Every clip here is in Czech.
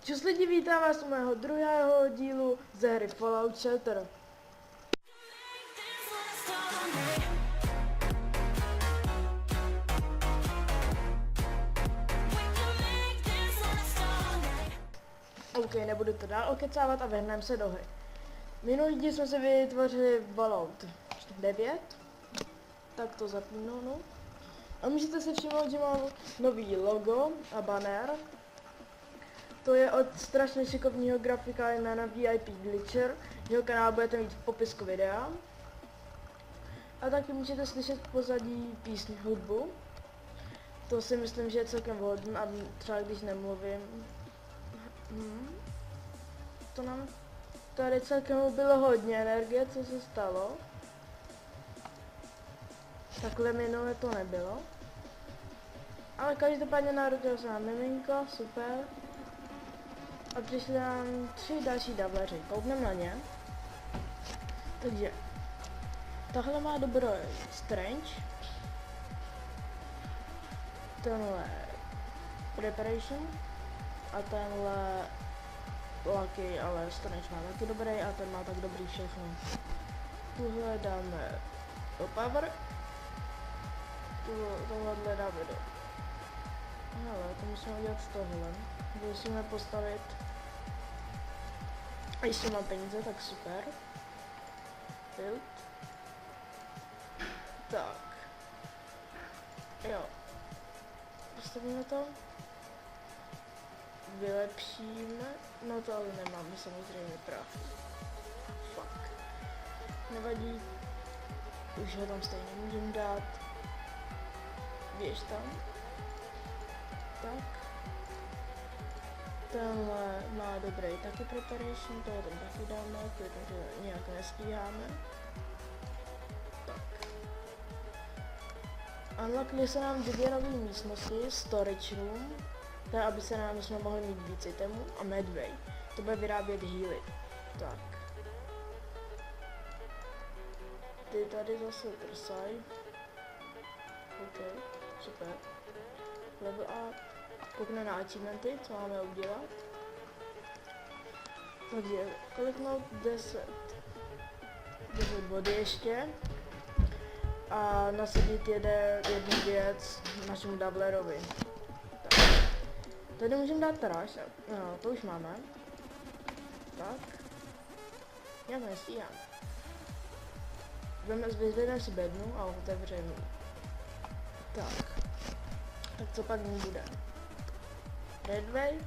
Čus lidi, vítám vás u mého druhého dílu ze hry Fallout Shelter. OK, nebudu to dál okecávat a vrhneme se do hry. Minulý díl jsme si vytvořili Fallout 9. Tak to zapnu, no. A můžete si všimnout, že mám nový logo a banner. To je od strašně šikovného grafika jména VIP Glitcher. Jeho kanál budete mít v popisku videa. A taky můžete slyšet v pozadí písň hudbu. To si myslím, že je celkem vhodné, a třeba když nemluvím. To nám tady celkem bylo hodně energie, co se stalo. Takhle minule to nebylo. Ale každopádně narodil se nám miminko, super. A přišli nám 3 další dableři, koukneme na ně. Takže, tahle má dobro Strange. Tenhle Preparation. A tenhle Lucky, ale Strange má taky dobrý a ten má tak dobrý všechno. Tuhle dáme do Power. Tohle dáme do... Hele, to musíme udělat z tohle. Musíme postavit. A ještě mám peníze, tak super. Build. Tak. Jo. Postavíme to. Vylepšíme. No to ale nemáme samozřejmě práv. Fuck. Nevadí. Už ho tam stejně můžeme dát. Běž tam. Tak. Tenhle má dobrý taky preparation, toho tam taky dáme, protože nějak nestíháme. Tak. Unlockli se nám 2 nové místnosti, storage room, tak aby se nám jsme mohli mít víc itemů, a medway, to bude vyrábět healy. Tak. Ty tady zase trsaj. OK, super. Level up. Koukne na achievementy, co máme udělat. Takže, kliknout 10 body ještě. A nasadit jednu věc našemu Dabblerovi. Tak. Tady můžeme dát trash, no, to už máme. Tak. Já to nestíhám. Vyzvedneme si bednu a otevřeme. Tak. Tak co pak bude? Redway,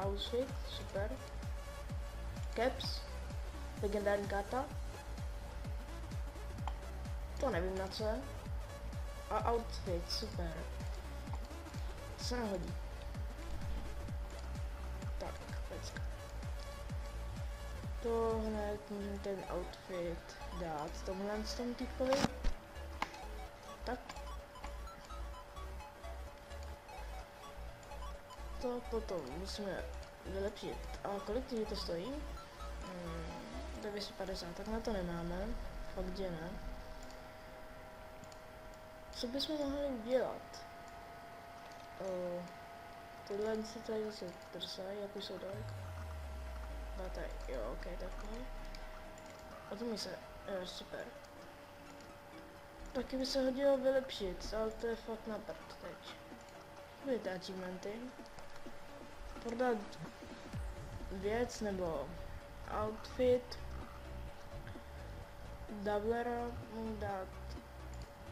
outfit, super, caps, legendární karta, to nevím na co je, a outfit, super, to se nehodí. Tak, pecka. To hned můžeme ten outfit dát tomhle z tom týpkovi. Tak. To potom musíme vylepšit. A kolik to stojí? 950, tak na to nemáme. Fakt, že ne. Co bychom mohli udělat? Tyhle si tady zase trsají, jak už jsou daleko. Tady, jo, ok, takhle. A to mi se, jo, super. Taky by se hodilo vylepšit, ale to je fakt na prd teď. Budete achievementy. Prodat věc nebo outfit. Dabblera mu dát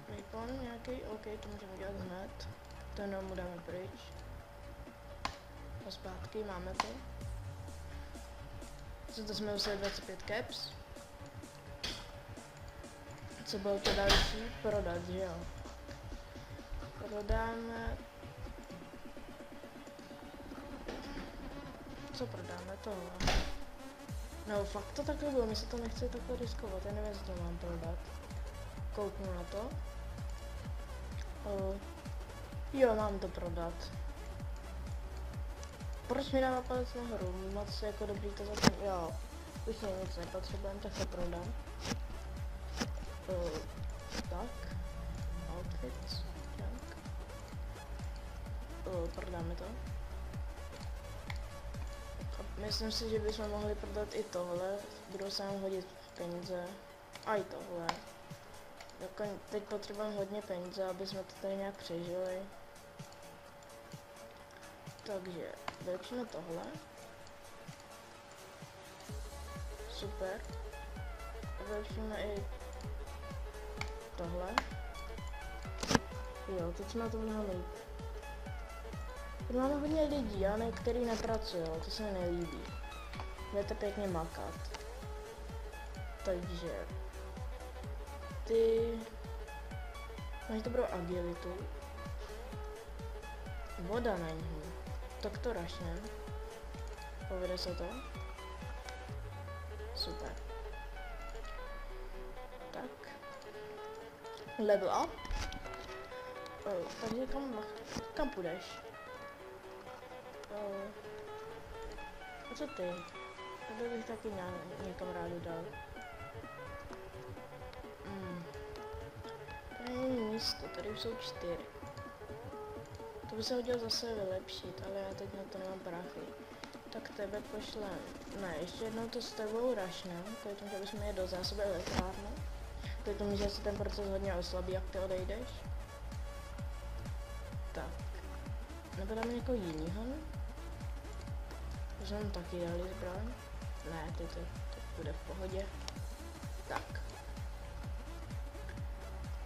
weapon nějaký, ok, to můžeme dělat hned. Ten mu dáme pryč. A zpátky máme to. Co to jsme museli 25 caps. Co bylo to další? Prodat, že jo. Prodáme. Co prodáme tohle? No fakt to takhle bylo, mi se to nechce takhle riskovat, já nevím, jestli to mám prodat. Kouknu na to. Jo, mám to prodat. Proč mi dává palec nahoru? Moc jako dobrý to zatím, jo. Už nic nepotřebujeme, tak se prodám. Tak. Outfits. Tak. Prodáme to. Myslím si, že bychom mohli prodat i tohle, budou se nám hodit peníze. A i tohle. Jako teď potřebujeme hodně peníze, aby jsme to tady nějak přežili. Takže vylepšíme tohle. Super. Vylepšíme i tohle. Jo, teď jsme na tom mnohem líp. Teď máme hodně lidí, ale který nepracují, to se mi nelíbí. Budete pěkně makat. Takže ty máš dobrou agilitu. Voda není. Tak to rašne. Povede se to. Super. Tak. Level up. Takže kam půjdeš? A co ty? Tady bych taky někam rádu dal. Tady není místo, tady už jsou 4. To by se hodilo zase vylepšit, ale já teď na to nemám prachy. Tak tebe pošlem. Ne, ještě jednou to s tebou rašnem, kvůli tomu, že bychom měli do zásoby elektrárnu. Kvůli tomu, že se ten proces hodně oslabí, jak ty odejdeš. Tak. Nebo dáme někoho jinýho? Že nám taky dali zbraň. Ne, teď to bude v pohodě. Tak.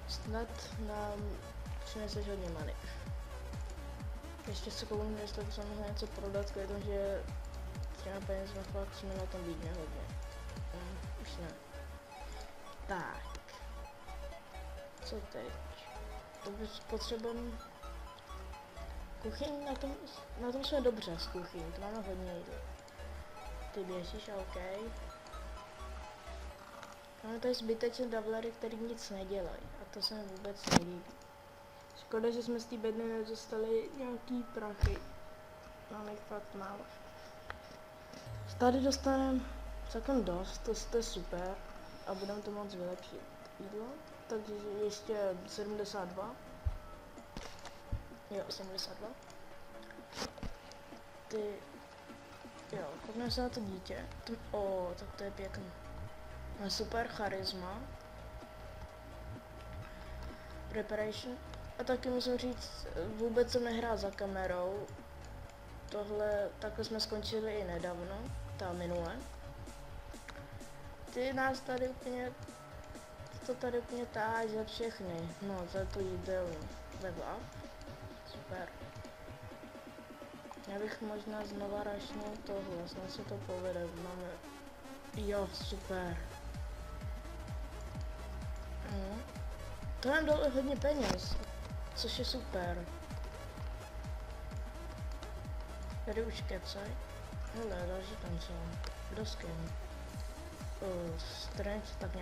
Snad nám přineseš hodně money. Ještě se kouknu, jestli bychom mohli něco prodat, kvůli tomu, že těma penězma fakt jsme na tom výdně hodně. Už ne. Tak. Co teď? To bys potřebujeme... Kuchyň, na tom jsme dobře s kuchyní, to máme hodně jídla. Ty běžíš a OK. Máme tady zbytečné davlery, který nic nedělají a to se mi vůbec nelíbí. Škoda, že jsme z té bedny nedostali nějaký prachy. Máme jich fakt málo. Tady dostaneme celkem dost, to je super a budeme to moc vylepšit jídlo. Takže ještě 72. Jo, 72. Ty... Jo, koukneme se na to dítě. Tak to je pěkný. Má super charisma. Preparation. A taky musím říct, vůbec jsem nehrál za kamerou. Takhle jsme skončili i nedávno, ta minule. Ty nás tady úplně... To tady úplně táže všechny. No, za to jídelnu. Level up. Super. Já bych možná znova rašnil tohle, snad se to povede, máme... Jo, super. To nám dalo hodně peněz, což je super. Tady už kecaj. Hele, další tam jsou. Kdo s kým? Strength, tak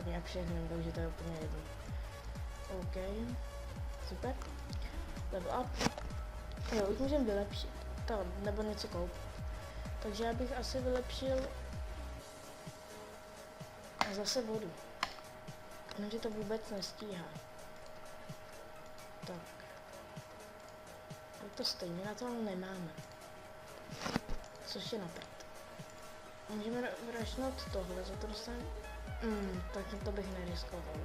nějak všechno, takže to je úplně jedno. OK. Super. Level up. Jo, už můžeme vylepšit. Nebo něco koupit. Takže já bych asi vylepšil zase vodu. Jenže to vůbec nestíhá. Tak. Tak to stejně na to ale nemáme. Což je na prd. Můžeme vrašnout tohle, za to dostaneme... tak to bych neriskoval.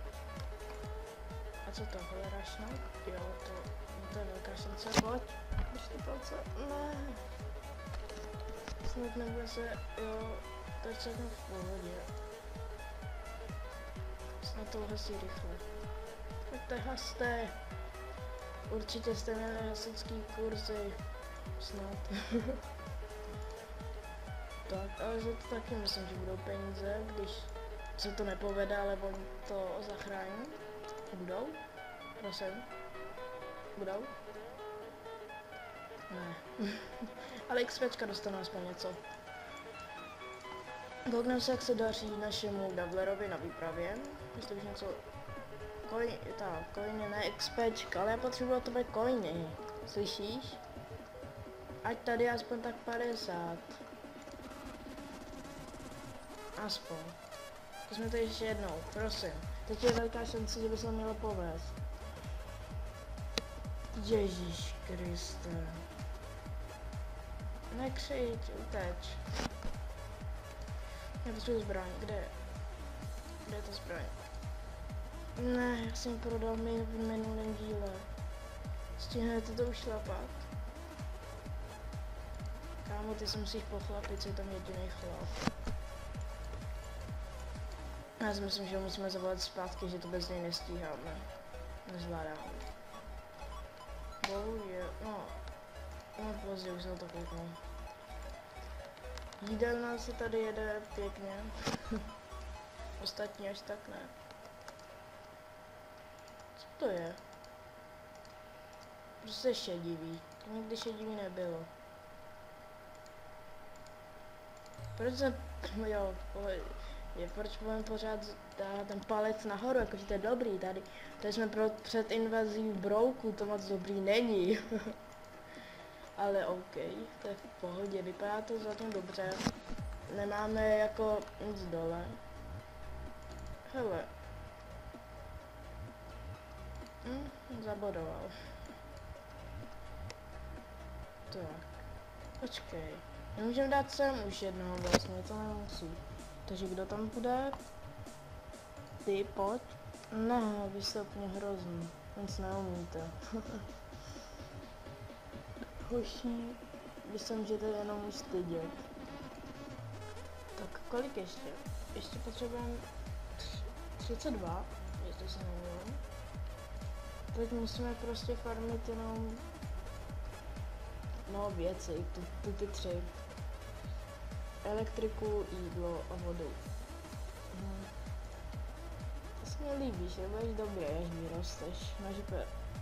A co tohle rašnout? Jo, to je velká šance, pojď. Ještě palce, ne. Snad nebude se, jo, to je celkem v pohodě. Snad to hasí rychle. Pojďte, haste. Určitě jste měli hasičský kurzy. Snad. Tak, ale za to taky myslím, že budou peníze, když se to nepovede, ale oni to zachrání. Budou? Prosím. Budou? Ne. Ale XPčka dostane aspoň něco. Koukneme se, jak se daří našemu Davlerovi na výpravě. Jestli už něco... Coiny, ne XPčka, ale já potřebuji od tebe coiny. Slyšíš? Ať tady aspoň tak 50. Aspoň. Zkusme to ještě jednou, prosím. Teď je velká šance, že by se to mělo povést. Ježíš Kriste. Nekřič, uteč. Já potřebuji zbraň, kde je? Kde je ta zbraň? Ne, já jsem prodal v minulém díle. Stihnete to ušlapat? Kámo, ty se musíš pochlapit, jsi tam jediný chlap. Já si myslím, že musíme zavolat zpátky, že to bez něj nestíháme. Nezvládáme. Bohužel, no pozdě už jsem to koukal. Jídelná se tady jede pěkně. Ostatní až tak ne. Co to je? Prostě šedivý. To nikdy šedivý nebylo. Proč jsem, jo, proč budeme pořád dát ten palec nahoru, jakože to je dobrý, tady jsme před invazí Brouku, to moc dobrý není. Ale OK, to je v pohodě, vypadá to zatím dobře. Nemáme jako nic dole. Hele. Zabodoval. Tak. Počkej. Nemůžeme dát sem už jednoho vlastně, to nemusí. Takže kdo tam bude? Ty, pojď. Ne, vy jste úplně hrozný. Nic neumíte. Hoší, vy se můžete jenom už stydět. Tak kolik ještě? Ještě potřebujeme 32, jestli se nemýlím. Teď musíme prostě farmit jenom věci, ty tři. Elektriku, jídlo a vodu. To se mi líbí, že budeš dobrý, až vyrosteš.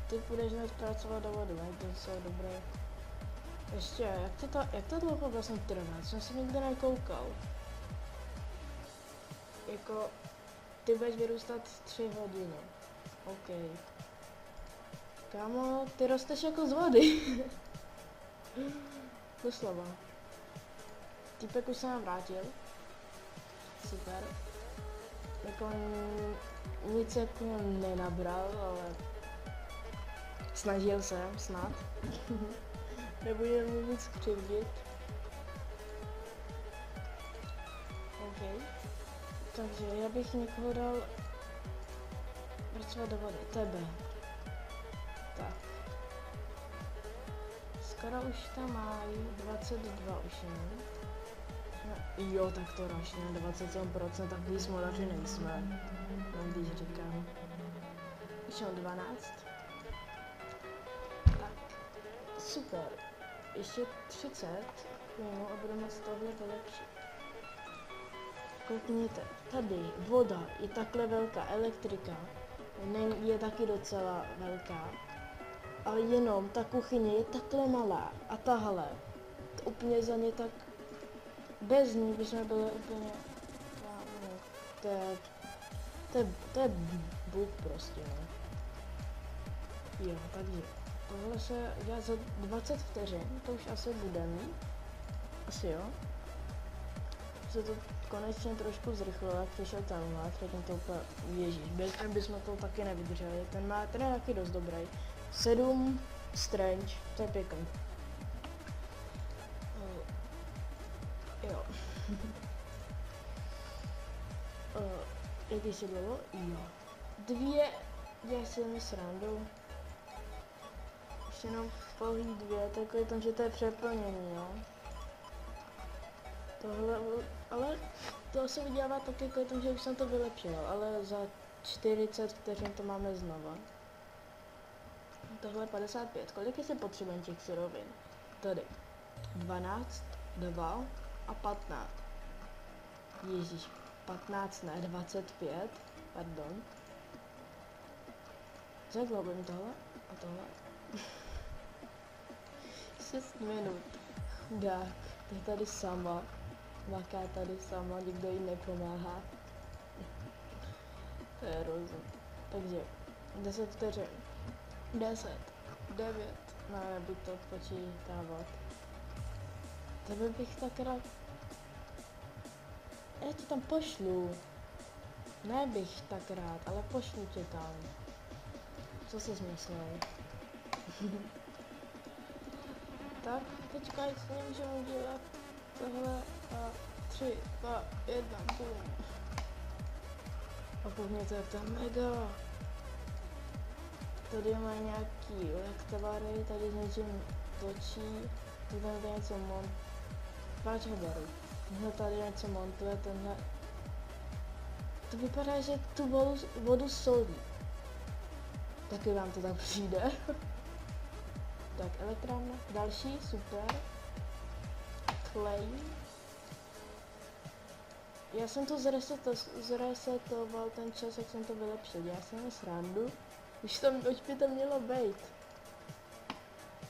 Ty půjdeš hned pracovat do vodu, ne? To je docela dobré. Ještě, jak to dlouho vlastně trvá? Jsem se nikdy nekoukal. Jako, ty budeš vyrůstat 3 hodiny. OK. Kámo, ty rosteš jako z vody. Doslova. Týpek už se nám vrátil. Super. Jako nic jako nenabral, ale snažil se, snad. Nebude mu nic křivdit. OK. Takže já bych někoho dal pracovat do vody. Tebe. Tak. Skoro už tam mají 22 už jenom. No, jo, tak to ročně, 27%, tak když smolaři nejsme. No, když říkám. Už mám 12. Tak. Super. Ještě 30 minut a budeme z tohle vylepšit. Koukněte, tady voda je takhle velká, elektrika je taky docela velká, ale jenom ta kuchyně je takhle malá a tahle, úplně za ně tak, bez ní bychom byli úplně, to je bůh prostě, no. Jo, takže tohle se dělá za 20 vteřin, to už asi bude mít, asi jo. Se to konečně trošku zrychlilo, jak přišel tenhle, předtím to úplně, ježíš, bez něj bychom to taky nevydrželi, ten je taky dost dobrý. 7 strange, to je pěkný. Jo. Jak se bylo? Jo. 2, já si mi srandu. Ještě jenom pouhý 2, takový tam, že to je přeplněný, jo. Tohle, ale to se vydělává tak jako tom, že už jsem to vylepšil, ale za 40 vteřin to máme znova. Tohle 55, kolik si potřebujeme těch surovin? Tady 12, 2 a 15. Ježíš, 15 ne, 25, pardon. Zaglobím tohle a tohle. 6 minut. Chudák, to je tady sama. Maká tady sama, nikdo jí nepomáhá. To je rozum. Takže 10 vteřin. 10, 9, no nebudu to počítávat. Tebe bych tak rád... Já tě tam pošlu. Ne bych tak rád, ale pošlu tě tam. Co jsi myslel? Tak, počkej, s ním můžeme dělat tohle a 3, 2, 1, boom. A koukněte, to je mega. Tady má nějaký lektovary, tady s něčím točí, tady něco páč ho beru. Tenhle tady něco montuje, tenhle. To vypadá, že tu vodu solí. Taky vám to tak přijde. Tak, elektrárna, další, super. Klej. Já jsem to zresetoval ten čas, jak jsem to vylepšil. Já jsem srandu. Už by to mělo být.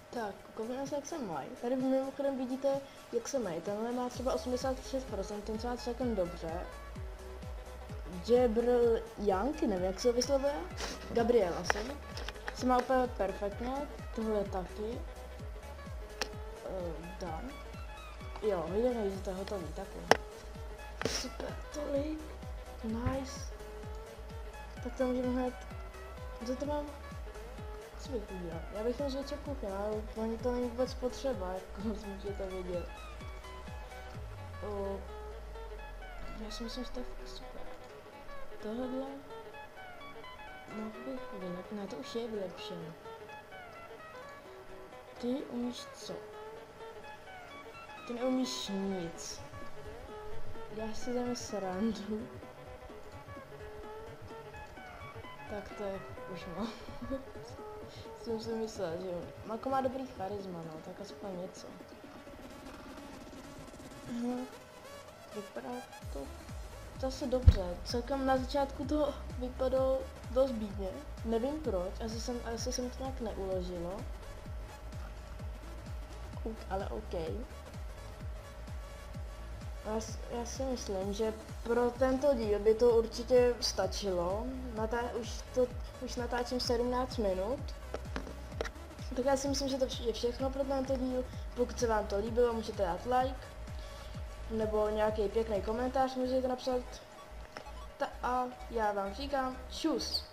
Tak, koukněme se, jak se mají. Tady mimochodem vidíte, jak se mají. Tenhle má třeba 86%, ten se má celkem dobře. Jebr Young, nevím, jak se vyslovuje. Gabriel asi. Se má úplně perfektně. Tohle taky. Dan. Jo, viděli, že to je hotový, taky. Super, tolik. Nice. Tak to můžeme hned. Co to mám? Co bych udělal? Já bych měl zvětšit kuchyň, ale oni to není vůbec potřeba, jako můžete vidět. Já si myslím, že to je fakt super. Tohle mohl bych vylepšit, ne, to už je vylepšené. Ty umíš co? Ty neumíš nic. Já si dám srandu. Tak to je už mám. Jsem si myslel, že Mako má dobrý charisma, no, tak aspoň něco. Vypadá to zase dobře. Celkem na začátku to vypadalo dost bídně. Nevím proč, asi jsem to nějak neuložilo. Ale OK. Já si myslím, že pro tento díl by to určitě stačilo. Už natáčím 17 minut. Tak já si myslím, že to je všechno pro tento díl. Pokud se vám to líbilo, můžete dát like. Nebo nějaký pěkný komentář můžete napsat. A já vám říkám čus.